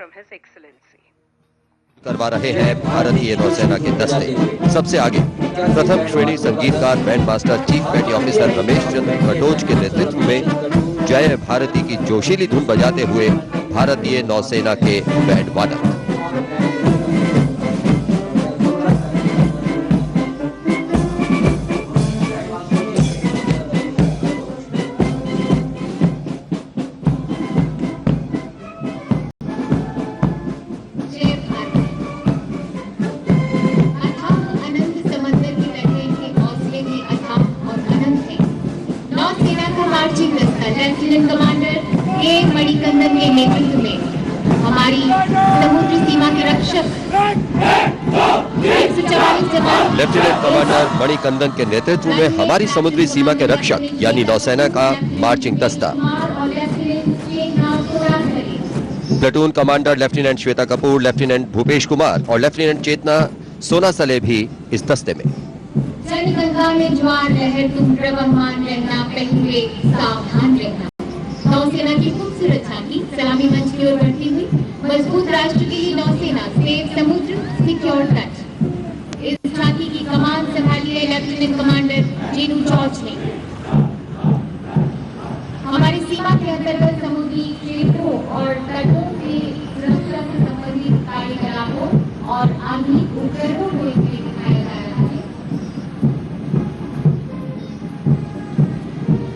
from His Excellency. करवा रहे हैं भारतीय नौसेना के दस्ते। सबसे आगे प्रथम श्रेणी संगीतकार बैंड मास्टर चीफ पेटी ऑफिसर रमेश चंद्र कटोच के नेतृत्व में जय भारती की जोशीली धुन बजाते हुए भारतीय नौसेना के बैंड वादक। लेफ्टिनेंट कमांडर के मणिकंदन के नेतृत्व में हमारी समुद्री सीमा के रक्षक 144 जवान। लेफ्टिनेंट कमांडर मणिकंदन के नेतृत्व में हमारी समुद्री सीमा के रक्षक यानी नौसेना का मार्चिंग दस्ता। Platoon commander lieutenant Shweta Kapoor, lieutenant Bhupesh Kumar और लेफ्टिनेंट चेतना सोनासले भी इस दस्ते में। गंगा में ज्वार लहर, तुम प्रवहमान रहना, पहले सावधान रहना। नौसेना की खूबसूरत झांकी सलामी मंच की ओर बढ़ती हुई। मजबूत राष्ट्र के लिए नौसेना, सेफ समुद्र, सिक्योर तट। इस झांकी की कमान संभाली है लेफ्टिनेंट कमांडर जेनू जॉर्ज ने। हमारी सीमा के अंतर्गत समुद्री क्षेत्रों और तटों की सुरक्षा से संबंधित कार्यकलापों और आधुनिक उपकरणों को दिखाया जा रहा है।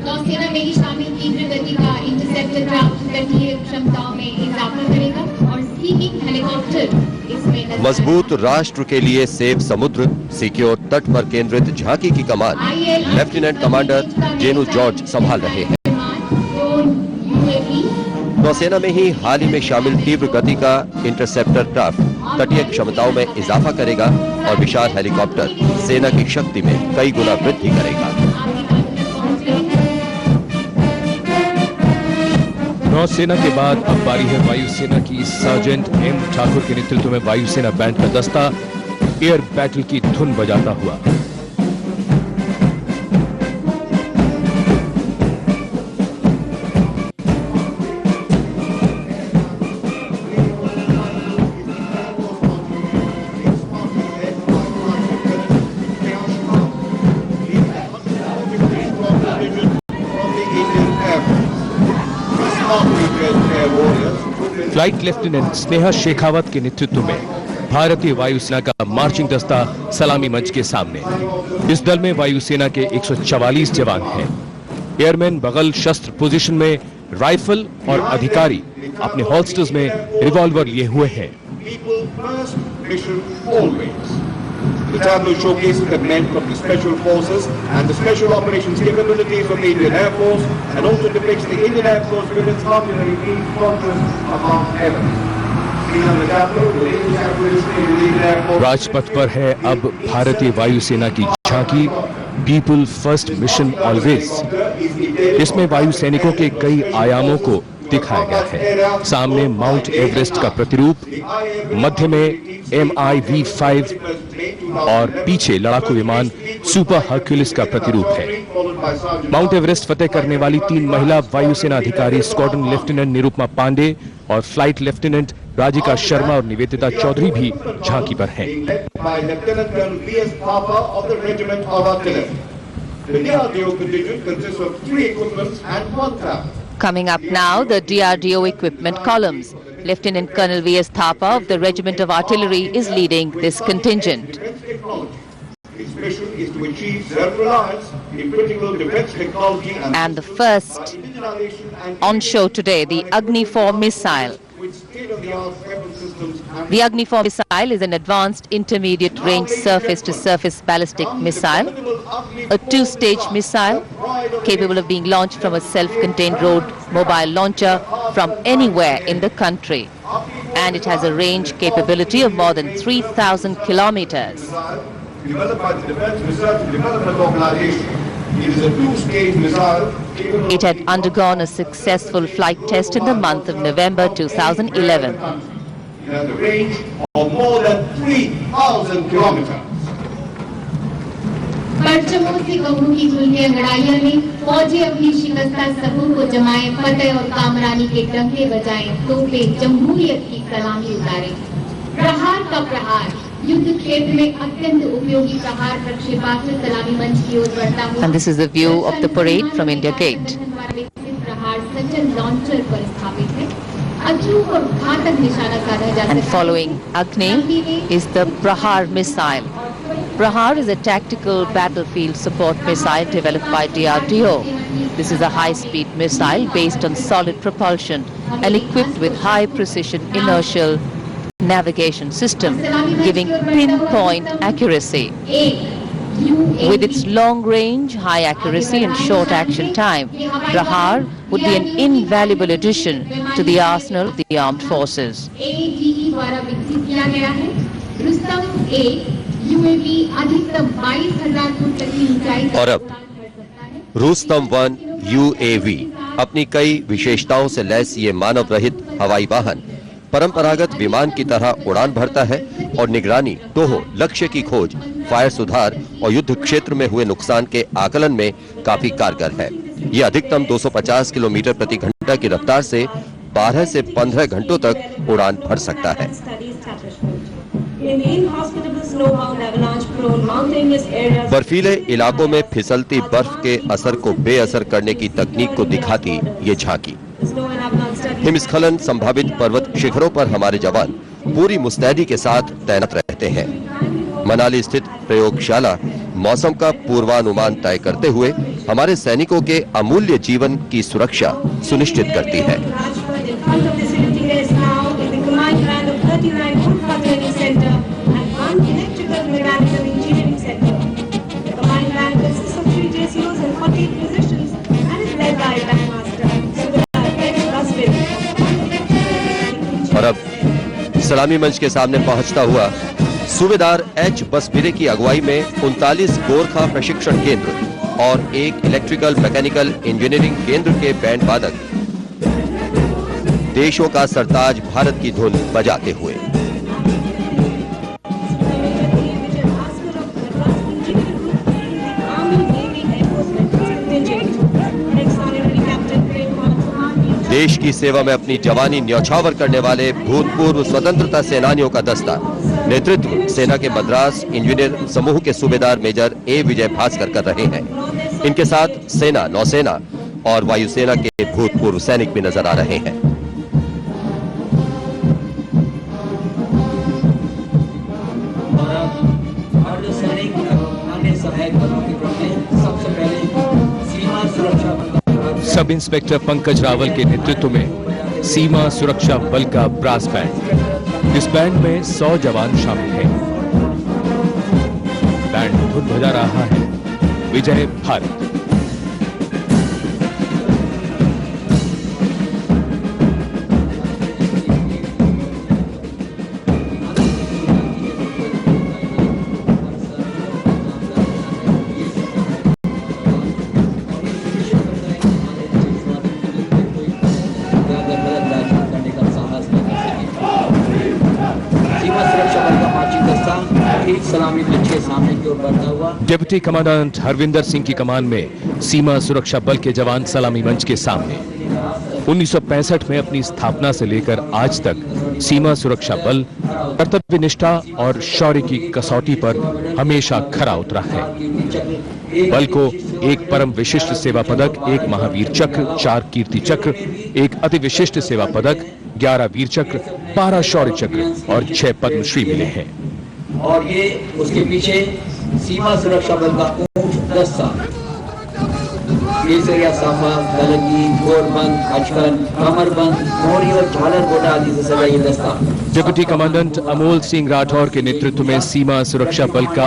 नौसेना में ही शामिल तीव्र गति का इंटरसेप्टर क्राफ्ट तटीय क्षमताओं में इजाफा करेगा और स्कीमिंग हेलीकॉप्टर इसमें। मजबूत राष्ट्र के लिए सेफ समुद्र, सिक्योर तट पर केंद्रित झांकी की कमान लेफ्टिनेंट कमांडर जेनू जॉर्ज संभाल रहे हैं। नौसेना में ही हाल ही में शामिल तीव्र गति का इंटरसेप्टर क्राफ्ट तटीय क्षमताओं में इजाफा करेगा और विशाल हेलीकॉप्टर सेना की शक्ति में कई गुना वृद्धि करेगा। नौसेना के बाद अब बारी है वायुसेना की। सार्जेंट एम ठाकुर के नेतृत्व में वायुसेना बैंड का दस्ता एयर बैटल की धुन बजाता हुआ। फ्लाइट लेफ्टिनेंट स्नेहा शेखावत के नेतृत्व में भारतीय वायुसेना का मार्चिंग दस्ता सलामी मंच के सामने। इस दल में वायुसेना के 144 जवान हैं। एयरमैन बगल शस्त्र पोजीशन में, राइफल और अधिकारी अपने होल्स्टर्स में रिवॉल्वर लिए हुए हैं। The tableau showcases the men from the Special Forces and the Special Operations capabilities of the Indian Air Force and also depicts the Indian Air Force with its artillery being focused among heaven. Rajpath पर है अब भारतीय वायुसेना की झांकी people first mission always. इसमें वायु सैनिकों के कई आयामों को दिखाया गया है। सामने माउंट एवरेस्ट का प्रतिरूप, मध्य में MiV-5 और पीछे लड़ाकू विमान सुपर हर्क्यूलिस का प्रतिरूप है। माउंट एवरेस्ट फतेह करने वाली 3 महिला वायुसेना अधिकारी स्क्वाड्रन लेफ्टिनेंट निरुपमा पांडे और फ्लाइट लेफ्टिनेंट राजिका शर्मा और निवेदिता चौधरी भी झांकी पर हैं। Coming up now, the DRDO equipment columns. Lieutenant Colonel V.S. Thapa of the Regiment of Artillery is leading this contingent. Its mission is to achieve self-reliance in critical defense technology and the first on show today, the Agni 4 missile. The Agni 4 missile is an advanced intermediate range surface-to-surface ballistic missile, a 2-stage missile capable of being launched from a self-contained road mobile launcher from anywhere in the country, and it has a range capability of more than 3,000 kilometers. Developed by the Defense Research and Development Organization. It is a 2-stage missile. It had undergone a successful flight test in the month of November 2011. It has a range of more than 3,000 kilometers. परचमों से कहूँ की खुलने अंगड़ाइयां ने फौजी अपनी शिकस्ता सबूर को जमाए, फतेह और कामरानी के डंके बजाए, तोपे जमहूरियत की सलामी उतारे। प्रहार का प्रहार युद्ध क्षेत्र में अत्यंत उपयोगी प्रहार प्रक्षेपास्त्र सलामी मंच की ओर बढ़ता हुआ। And this is the view of the parade from India Gate. प्रहार सचल लॉन्चर पर स्थापित है, अचूक और घातक निशाना साधा जा सकता है। And following Agni is the Prahar missile. Prahar is a tactical battlefield support missile developed by DRDO. This is a high-speed missile based on solid propulsion and equipped with high-precision inertial navigation system, giving pinpoint accuracy. With its long range, high accuracy and short action time, Prahar would be an invaluable addition to the arsenal of the armed forces. AEDE द्वारा विकसित किया गया है। Rustam A UAV अधिकतम 22,000 foot तक की ऊंचाई और अब रुस्तम 1 UAV अपनी कई विशेषताओं से लैस ये मानव रहित हवाई वाहन परंपरागत विमान की तरह उड़ान भरता है और निगरानी, टोह, लक्ष्य की खोज, फायर सुधार और युद्ध क्षेत्र में हुए नुकसान के आकलन में काफी कारगर है। यह अधिकतम 250 किलोमीटर प्रति घंटा की रफ्तार से 12 से 15 घंटों तक उड़ान भर सकता है। बर्फीले इलाकों में फिसलती बर्फ के असर को बेअसर करने की तकनीक को दिखाती ये झांकी। हिमस्खलन संभावित पर्वत शिखरों पर हमारे जवान पूरी मुस्तैदी के साथ तैनात रहते हैं। मनाली स्थित प्रयोगशाला मौसम का पूर्वानुमान तय करते हुए हमारे सैनिकों के अमूल्य जीवन की सुरक्षा सुनिश्चित करती है। और अब सलामी मंच के सामने पहुंचता हुआ सूबेदार एच बसबिरे की अगुवाई में 39 गोरखा प्रशिक्षण केंद्र और एक इलेक्ट्रिकल मैकेनिकल इंजीनियरिंग केंद्र के बैंड वादक देशों का सरताज भारत की धुन बजाते हुए। देश की सेवा में अपनी जवानी न्यौछावर करने वाले भूतपूर्व स्वतंत्रता सेनानियों का दस्ता नेतृत्व सेना के मद्रास इंजीनियर समूह के सूबेदार मेजर ए विजय भास्कर कर रहे हैं। इनके साथ सेना, नौसेना और वायुसेना के भूतपूर्व सैनिक भी नजर आ रहे हैं। सब इंस्पेक्टर पंकज रावल के नेतृत्व में सीमा सुरक्षा बल का ब्रास बैंड। इस बैंड में 100 जवान शामिल हैं। बैंड धुन बजा रहा है विजय भारत। डिप्टी कमांडेंट हरविंदर सिंह की कमान में सीमा सुरक्षा बल के जवान सलामी मंच के सामने 1965 में अपनी स्थापना से लेकर आज तक सीमा सुरक्षा बल कर्तव्य निष्ठा और शौर्य की कसौटी पर हमेशा खरा उतरा है। बल को एक परम विशिष्ट सेवा पदक, एक महावीर चक्र, 4 कीर्ति चक्र, एक अति विशिष्ट सेवा पदक, 11 वीर चक्र, 12 शौर्य चक्र और 6 पद्मश्री मिले हैं। और ये उसके पीछे सीमा सुरक्षा बल का ऊंट दस्ता, केसरिया साफा, गलगी, गोरबंद, अचकन, कमरबंद, मोरी और झालर गोटा आदि से सजा ये दस्ता। डिप्टी कमांडेंट अमोल सिंह राठौर के नेतृत्व में सीमा सुरक्षा बल का